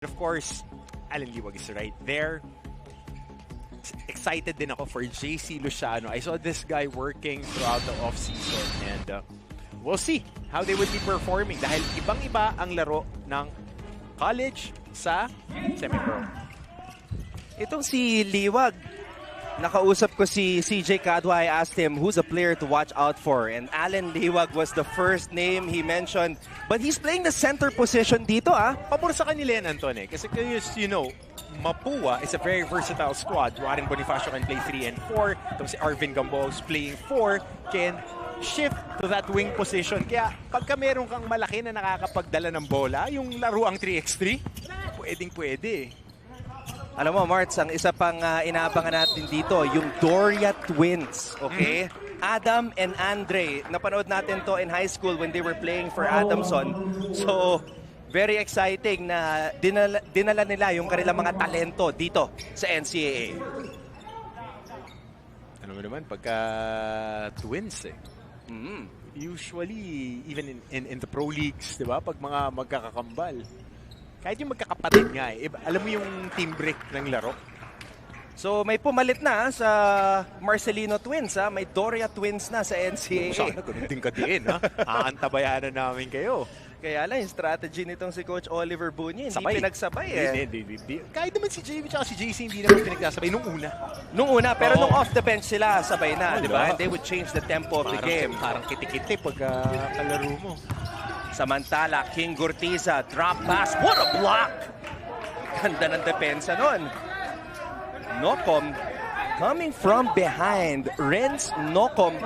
Of course, Alan Liwag is right there. Excited din ako for JC Luciano. I saw this guy working throughout the off-season and we'll see how they would be performing dahil ibang-iba ang laro ng college sa semi-pro. Itong si Liwag, nakausap ko si CJ Cadwa. I asked him who's a player to watch out for, and Alan Liwag was the first name he mentioned. But he's playing the center position dito, ah. Pabor sa kanila yan, Anton, kasi you know, Mapua is a very versatile squad. Warren Bonifacio can play 3 and 4. Itong si Arvin Gamboa's playing 4 can shift to that wing position. Kaya pagka meron kang malaki na nakakapagdala ng bola, yung laro ang 3x3, pwedeng-pwede. Alam mo, Marts, ang isa pang inaabangan natin dito, yung Doria twins, okay? Adam and Andre, napanood natin to in high school when they were playing for Adamson. So, very exciting na dinala nila yung kanilang mga talento dito sa NCAA. Ano mo naman, pagka twins usually, even in the pro leagues, di ba? Pag mga magkakakambal, kahit yung magkakapatid nga alam mo yung team break ng laro. So may pumalit na sa Marcelino twins, ha? May Doria twins na sa NCAA. Sana ganun din ka din, ha? Aantabayanan namin kayo. Kaya lang, yung strategy nitong si Coach Oliver Bunye, hindi pinagsabay eh. Hindi. Kahit naman si JV at si JC hindi naman pinagsabay nung una. Nung una, pero nung off the bench sila, sabay na, di ba? And they would change the tempo of the game. Parang kitikiti pag kalaro mo. Samantala, King Gurtiza, drop pass. What a block! Ganda ng depensa nun. Nocom coming from behind. Renz Nocom,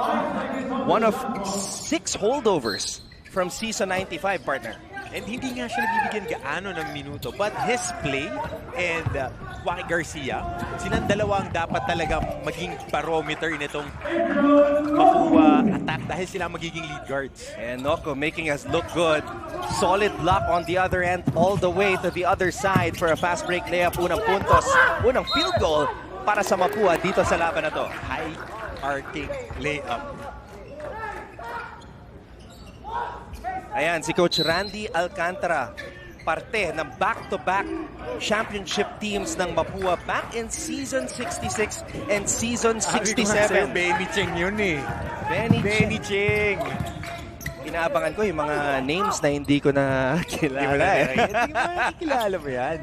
one of 6 holdovers from season 95, partner. And hindi nga siya nabibigyan gaano ng minuto. But his play and Waki Garcia, silang dalawang dapat talaga maging barometer nitong Mapua attack dahil sila magiging lead guards. And Nocom making us look good. Solid block on the other end all the way to the other side for a fast break layup. Unang puntos, unang field goal para sa Mapua dito sa laban na to. High arcing layup. Ayan, si Coach Randy Alcantara, parte ng back-to-back championship teams ng Mapua back in season 66 and season 67. Benny Cheng yun eh. Benny Cheng. Inaabangan ko yung mga names na hindi ko na kilala. Hindi mo kilala mo yan.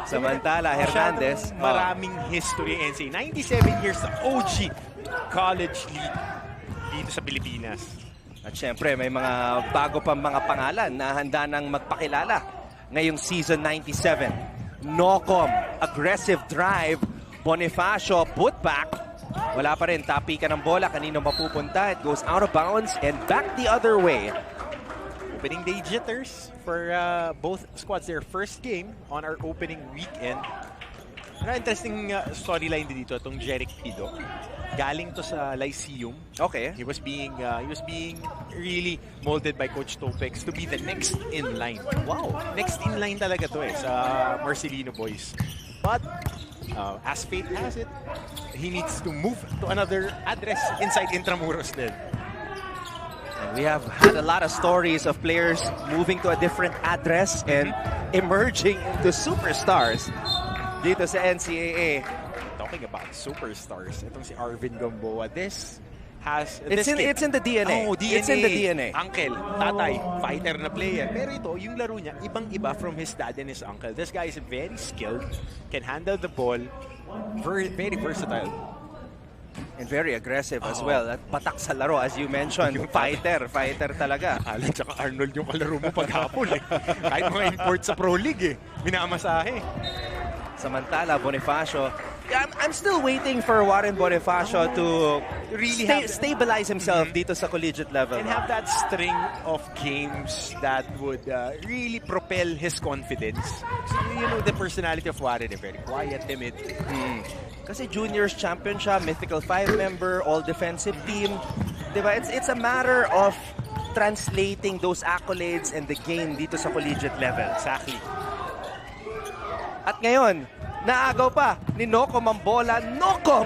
Samantala, Hernandez. Maraming history NCAA. 97 years na OG college league dito sa Pilipinas. At syempre, may mga bago pang mga pangalan na handa nang magpakilala ngayong season 97. Nocom, aggressive drive. Bonifacio, putback. Wala pa rin, tapi ka ng bola. Kanino mapupunta? It goes out of bounds and back the other way. Opening day jitters for both squads. Their first game on our opening weekend. Ano, interesting storyline dito itong Jeric Pido. Galing to sa Lyceum. Okay. He was being really molded by Coach Topex to be the next in line. Wow. Next in line talaga to sa Marcelino boys. But as fate has it, he needs to move to another address inside Intramuros then. And we have had a lot of stories of players moving to a different address and emerging into superstars dito sa NCAA. Talking about superstars, itong si Arvin Gamboa, it's in the DNA. Oh, DNA. It's in the DNA. Uncle, tatay, fighter na player. Pero ito, yung laro niya, ibang-iba from his dad and his uncle. This guy is very skilled, can handle the ball, very, very versatile. And very aggressive as well. At patak sa laro, as you mentioned. Fighter talaga. Alan tsaka Arnold yung kalaro mo paghapon eh. Kahit mga import sa Pro League minamasahe. Samantala, Bonifacio. I'm still waiting for Warren Bonifacio to really stabilize himself dito sa collegiate level. And have that string of games that would really propel his confidence. So, you know, the personality of Warren, very quiet, timid. Kasi juniors champion siya, Mythical 5 member, all defensive team. Diba? It's a matter of translating those accolades and the game dito sa collegiate level. Exactly. At ngayon, Naagaw pa ni Nocom ang bola. Nocom!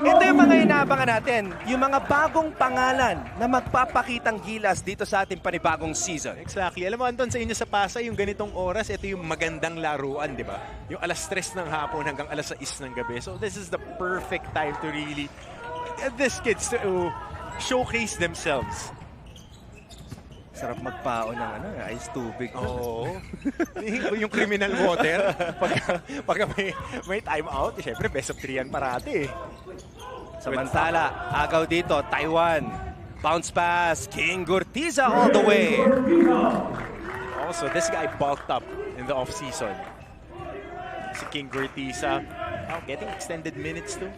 Ito yung mga inaabangan natin. Yung mga bagong pangalan na magpapakitang gilas dito sa ating panibagong season. Exactly. Alam mo, Anton, sa inyo sa Pasay, yung ganitong oras, ito yung magandang laruan, di ba? Yung alas 3 ng hapon hanggang alas 6 ng gabi. So this is the perfect time to really get these kids to showcase themselves. Sarap magpaon ng ice tubig. Oo. Yung criminal water, pag may time out, syempre best of 3 yan parati. Samantala, agaw dito, Taiwan. Bounce pass, King Gurtiza all the way. Also, this guy bulked up in the off-season. Si King Gurtiza, getting extended minutes too.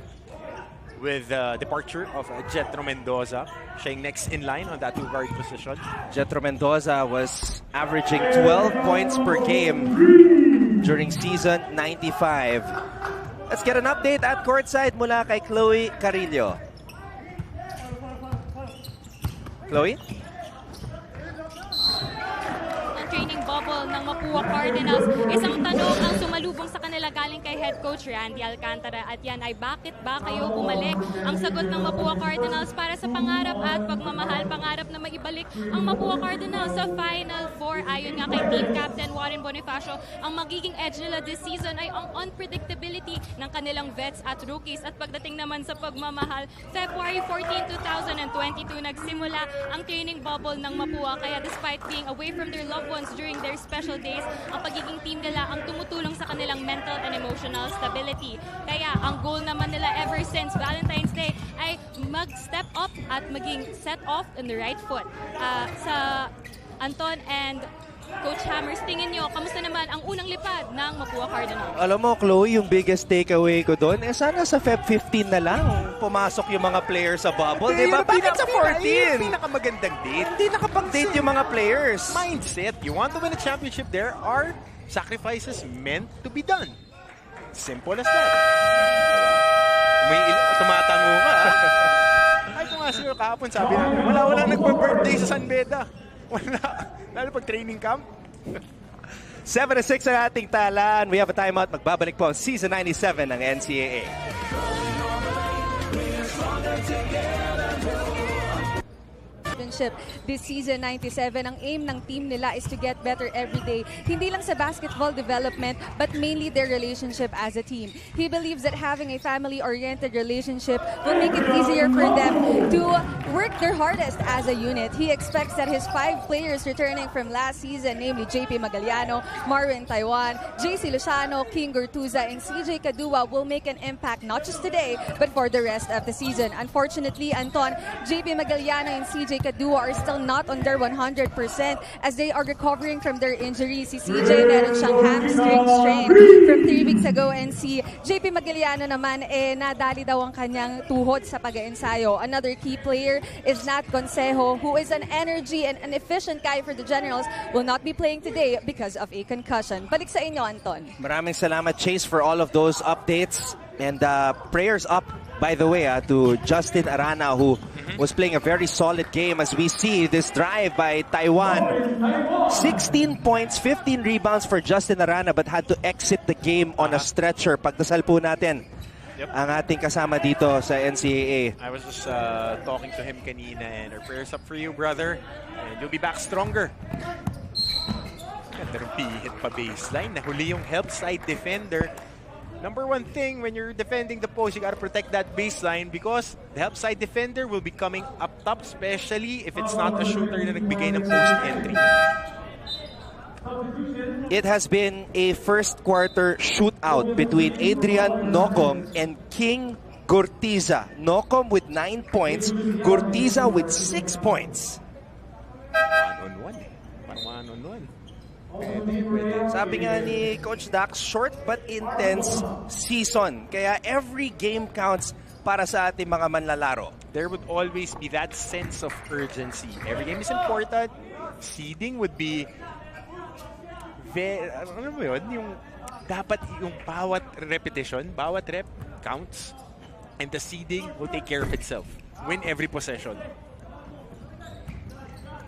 With the departure of Jetro Mendoza. Siya yung next in line on that two-guard position. Jetro Mendoza was averaging 12 points per game during season 95. Let's get an update at courtside mula kay Chloe Carillo. Chloe? Training bubble ng Mapua Cardinals. Isang tanong ang sumalubong sa kanila galing kay head coach Randy Alcantara at yan ay bakit ba kayo bumalik? Ang sagot ng Mapua Cardinals para sa pangarap at pagmamahal, pangarap na maibalik ang Mapua Cardinals sa Final Four. Ayon nga kay team captain Warren Bonifacio, ang magiging edge nila this season ay ang unpredictability ng kanilang vets at rookies. At pagdating naman sa pagmamahal, February 14, 2022 nagsimula ang training bubble ng Mapua, kaya despite being away from their loved ones during their special days, ang pagiging team nila ang tumutulong sa kanilang mental and emotional stability. Kaya ang goal naman nila ever since Valentine's Day ay mag-step up at maging set off on the right foot. Sa Anton and Coach Hammers, tingin nyo, kamusta naman ang unang lipad ng Mapua Cardinals? Alam mo, Chloe, yung biggest takeaway ko doon, sana sa Feb 15 na lang pumasok yung mga players sa bubble. Diba? Bakit sa 14? Yung pinakamagandang date. Hindi nakapag-date yung mga players. Mindset. You want to win a championship, there are sacrifices meant to be done. Simple as that. May tumatango ka. Ay, kung nga siguro kahapon sabi na, wala nagpa-birthday sa San Beda. Wala. Lalo pag training camp. 7-6 ang ating talan. We have a timeout. Magbabalik po ang Season 97 ng NCAA. This season 97, ang aim ng team nila is to get better every day. Hindi lang sa basketball development, but mainly their relationship as a team. He believes that having a family-oriented relationship will make it easier for them to work their hardest as a unit. He expects that his 5 players returning from last season, namely JP Magaliano, Marvin Taiwan, JC Luciano, King Gurtuza, and CJ Kadua will make an impact not just today, but for the rest of the season. Unfortunately, Anton, JP Magaliano and CJ Kadua are still not on their 100% as they are recovering from their injuries. Si CJ meron siyang hamstring strain from 3 weeks ago, and si JP Magaliano naman nadali daw ang kanyang tuhod sa pag-ensayo. Another key player is Nat Consejo, who is an energy and an efficient guy for the Generals, will not be playing today because of a concussion. Balik sa inyo, Anton. Maraming salamat, Chase, for all of those updates. And prayers up, by the way, to Justin Arana, who was playing a very solid game as we see this drive by Taiwan. 16 points, 15 rebounds for Justin Arana, but had to exit the game on a stretcher. Pagdasal po natin ang ating kasama dito sa NCAA. I was just talking to him kanina, and our prayers up for you, brother. And you'll be back stronger. Ganda rin pihit pa baseline. Nahuli yung help side defender. Number one thing when you're defending the post, you gotta protect that baseline because the help side defender will be coming up top, especially if it's not a shooter na nagbigay ng post entry. It has been a first quarter shootout between Adrian Nocom and King Gurtiza. Nocom with 9 points, Gurtiza with 6 points. One-on-one eh. Parang one-on-one. Pwede. Sabi nga ni Coach Dax, short but intense season. Kaya every game counts para sa ating mga manlalaro. There would always be that sense of urgency. Every game is important. Seeding would be very, ano mo yun? Yung, dapat yung bawat repetition, bawat rep counts. And the seeding will take care of itself. Win every possession.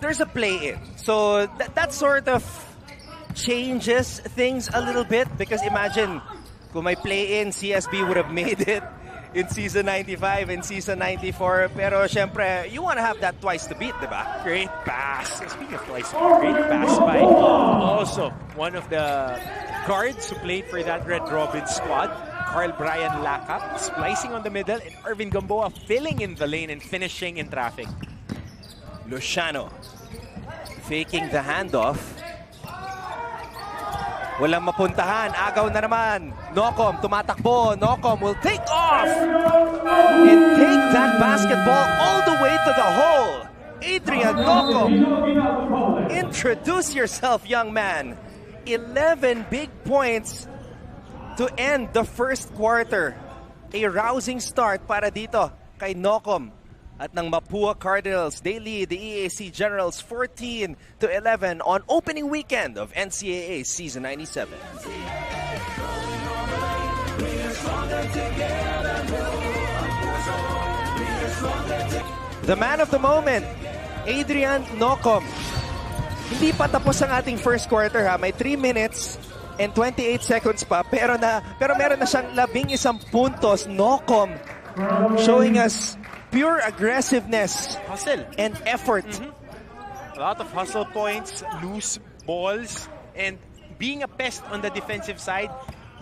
There's a play-in. So that sort of changes things a little bit because imagine Kung may play-in, CSB would have made it in season 95 and season 94. Pero syempre, you want to have that twice to beat, diba? Great pass. Speaking of twice, great pass by also one of the guards who played for that Red Robin squad, Carl Brian Lacap, splicing on the middle, and Arvin Gamboa filling in the lane and finishing in traffic. Luciano faking the handoff. Walang mapuntahan. Agaw na naman. Nocom tumatakbo. Nocom will take off and take that basketball all the way to the hole. Adrian Nocom. Introduce yourself, young man. 11 big points to end the first quarter. A rousing start para dito kay Nocom. At ng Mapua Cardinals, they lead the EAC Generals 14-11 on opening weekend of NCAA Season 97. The man of the moment, Adrian Nocom. Hindi pa tapos ang ating first quarter ha. May 3 minutes and 28 seconds pa. Pero meron na siyang 11 puntos. Nocom showing us pure aggressiveness, hustle, and effort. A lot of hustle points, loose balls, and being a pest on the defensive side.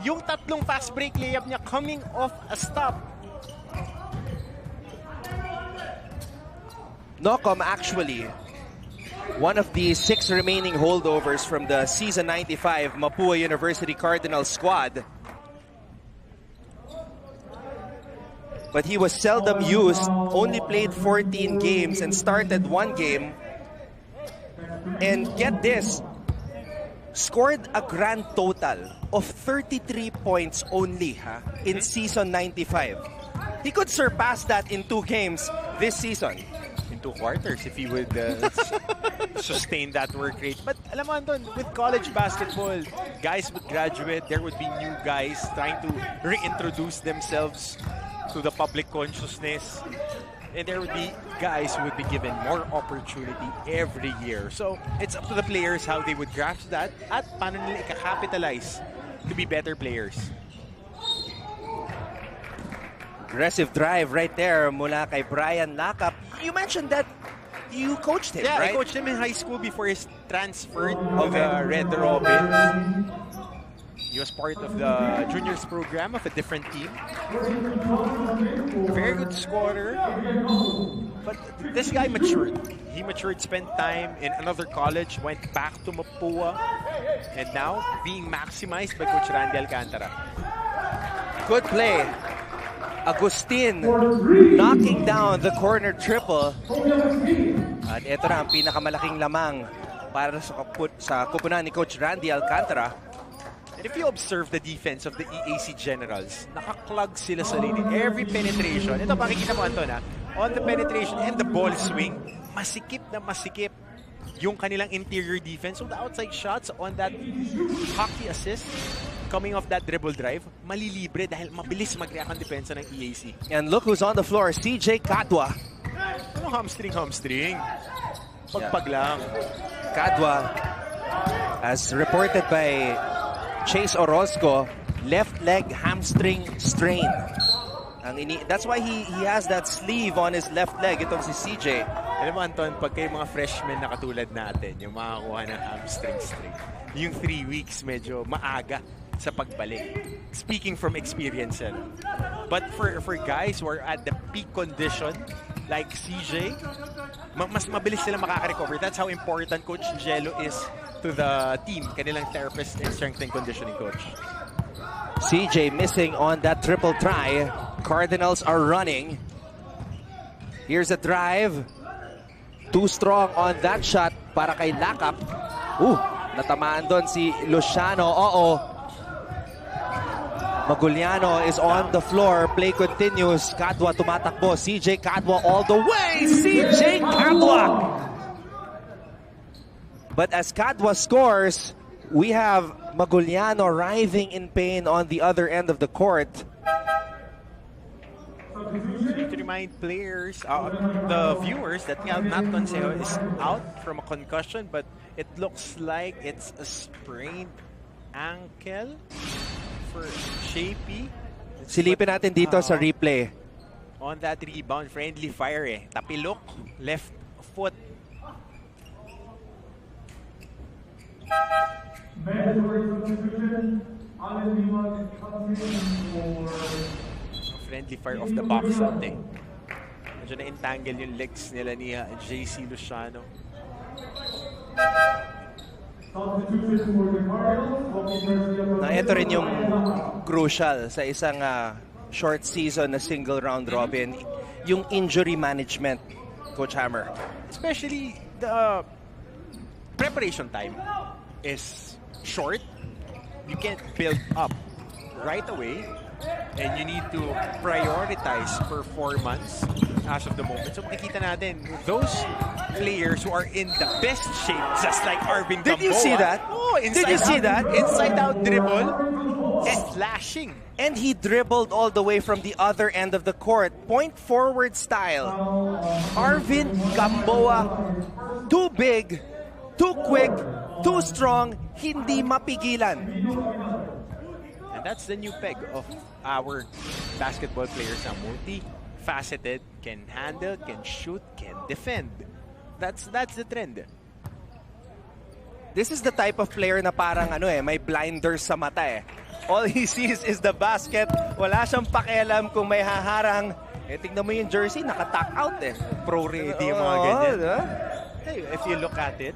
Yung tatlong fast break layup niya coming off a stop. Nocom actually one of the 6 remaining holdovers from the season 95 Mapua University Cardinals squad. But he was seldom used, only played 14 games and started 1 game. And get this, scored a grand total of 33 points only in season 95. He could surpass that in 2 games this season. In 2 quarters, if he would sustain that work rate. But alam mo, Anton, with college basketball, guys would graduate, there would be new guys trying to reintroduce themselves to the public consciousness, and there would be guys who would be given more opportunity every year. So it's up to the players how they would grasp that at paano nila i-capitalize to be better players. Aggressive drive right there mula kay Brian Lacap. You mentioned that you coached him, yeah, right? I coached him in high school before he's transferred to the Red Robin. He was part of the juniors program of a different team. Very good scorer. But this guy matured. He matured, spent time in another college, went back to Mapua, and now being maximized by Coach Randy Alcantara. Good play. Agustin knocking down the corner triple. At ito na ang pinakamalaking lamang para sa kupunan ni Coach Randy Alcantara. And if you observe the defense of the EAC Generals, nakaklug sila sa lane. Every penetration, ito makikita mo, Anton, on the penetration and the ball swing, masikip na masikip yung kanilang interior defense. So the outside shots on that hockey assist, coming off that dribble drive, malilibre dahil mabilis mag-react ang depensa ng EAC. And look who's on the floor, CJ Cadwa. Ano hamstring? Pagpag lang. Cadwa, as reported by Chase Orozco, left leg hamstring strain. That's why he has that sleeve on his left leg. Itong si CJ. Alam mo, Anton, pag kayo mga freshmen na katulad natin, yung makakuha ng hamstring strain, yung 3 weeks medyo maaga sa pagbalik. Speaking from experience. But for guys who are at the peak condition, like CJ, mas mabilis sila makaka-recover. That's how important Coach Jello is to the team, kanilang therapist and strength and conditioning coach. CJ missing on that triple try. Cardinals are running. Here's a drive. Too strong on that shot para kay Lacap. Natamaan doon si Luciano. Maguliano is on the floor. Play continues. Cadwa tumatakbo. CJ Cadwa all the way. CJ Cadwa! But as Cadwa scores, we have Maguliano writhing in pain on the other end of the court. To remind players, the viewers, that Nat Consejo is out from a concussion, but it looks like it's a sprained ankle for Shapey. Silipin natin dito sa replay. On that rebound, friendly fire eh. Tapilok, left foot. Friendly fire off the box out eh. Medyo na-entangle yung legs nila ni JC Luciano. Ito rin yung crucial sa isang short season na single round robin, yung injury management, Coach Hammer. Especially the preparation time is short. You can't build up right away, and you need to prioritize performance as of the moment. So makikita natin, those players who are in the best shape, just like Arvin Gamboa. Did you see that? Oh, Did you see that? Inside out dribble, slashing. And he dribbled all the way from the other end of the court. Point forward style. Arvin Gamboa, too big, too quick, too strong, hindi mapigilan. And that's the new peg of our basketball players. Multi-faceted, can handle, can shoot, can defend. That's the trend. This is the type of player na parang may blinders sa mata eh. All he sees is the basket. Wala siyang pakialam kung may haharang. Tingnan mo yung jersey, naka-tuck out eh. Pro-ready yung mga ganyan. Hey, if you look at it,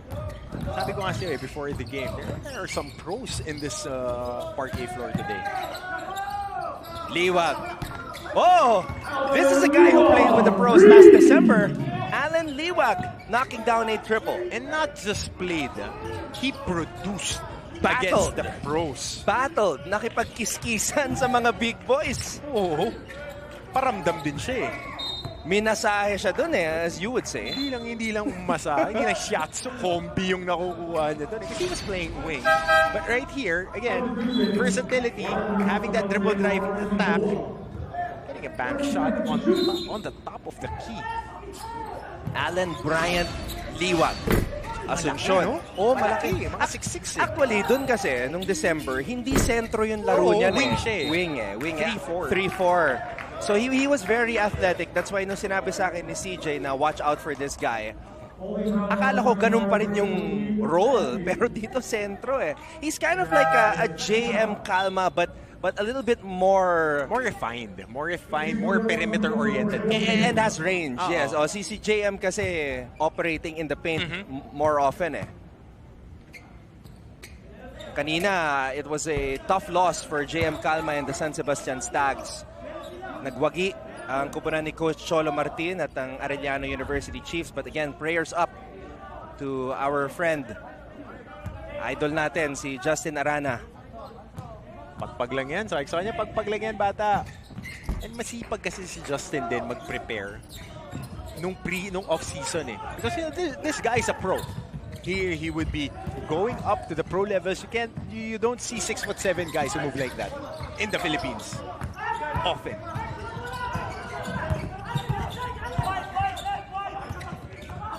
sabi ko nga siya before the game, there are some pros in this parquet floor today. Liwag. Oh! This is a guy who played with the pros last December. Alan Liwag knocking down a triple. And not just played, he produced Battled. against the pros. Battled. Nakipagkiskisan sa mga big boys. Oo. Paramdam din siya eh. Minasahe siya dun eh, as you would say. Hindi lang umasa, hindi lang shots, combi yung nakukuha niya dun. Because he was playing wing. But right here, again, versatility, having that dribble drive attack, getting a bank shot on the top of the key. Alan Bryant Liwag. Asunsyon. Malaki, no? Oh, malaki. Mga 6'6" eh. Actually, dun kasi, nung December, hindi sentro yung laro niya. Wing siya eh. Wing eh. Wing 3-4. 3-4. So he was very athletic. That's why nung sinabi sa akin ni CJ na watch out for this guy, akala ko ganun pa rin yung role. Pero dito sentro eh. He's kind of like a JM Calma but a little bit more refined, more perimeter oriented. And has range. Yes. Si JM kasi operating in the paint more often eh. Kanina, it was a tough loss for JM Calma and the San Sebastian Stags. Nagwagi ang kupunan ni Coach Cholo Martin at ang Arellano University Chiefs. But again, prayers up to our friend, idol natin, si Justin Arana. Pagpag lang yan. Sa kanya, pagpag lang yan, bata. And masipag kasi si Justin din mag-prepare nung off-season eh. Because this guy is a pro. He would be going up to the pro levels. You don't see 6'7" guys who move like that in the Philippines. Often.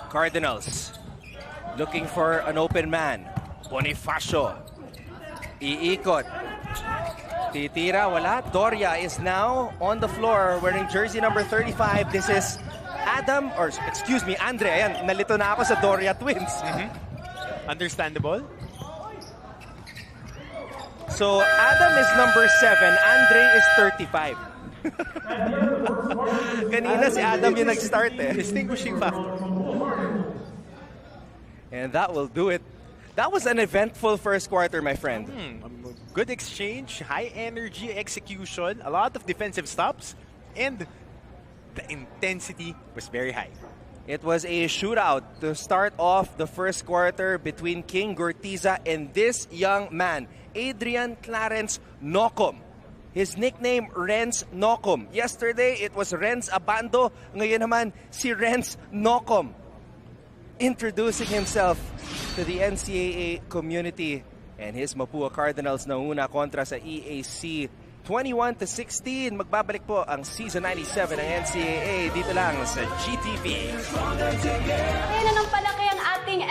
Cardinals looking for an open man. Bonifacio. Iikot. Titira, wala. Doria is now on the floor wearing jersey number 35. This is Andre. Ayan, nalito na ako sa Doria twins. Understandable. So, Adam is number 7. Andre is 35. Kanina si Adam yung nag-start eh. Distinguishing factor. And that will do it. That was an eventful first quarter, my friend. Good exchange, high energy execution, a lot of defensive stops, and the intensity was very high. It was a shootout to start off the first quarter between King Gortiza and this young man, Adrian Clarence Nocom. His nickname, Renz Nocom. Yesterday, it was Renz Abando. Ngayon naman, si Renz Nocom. Introducing himself to the NCAA community. And his Mapua Cardinals na una kontra sa EAC 21-16. Magbabalik po ang Season 97 ng NCAA dito lang sa GTV. Kaya na ng palaki ang ating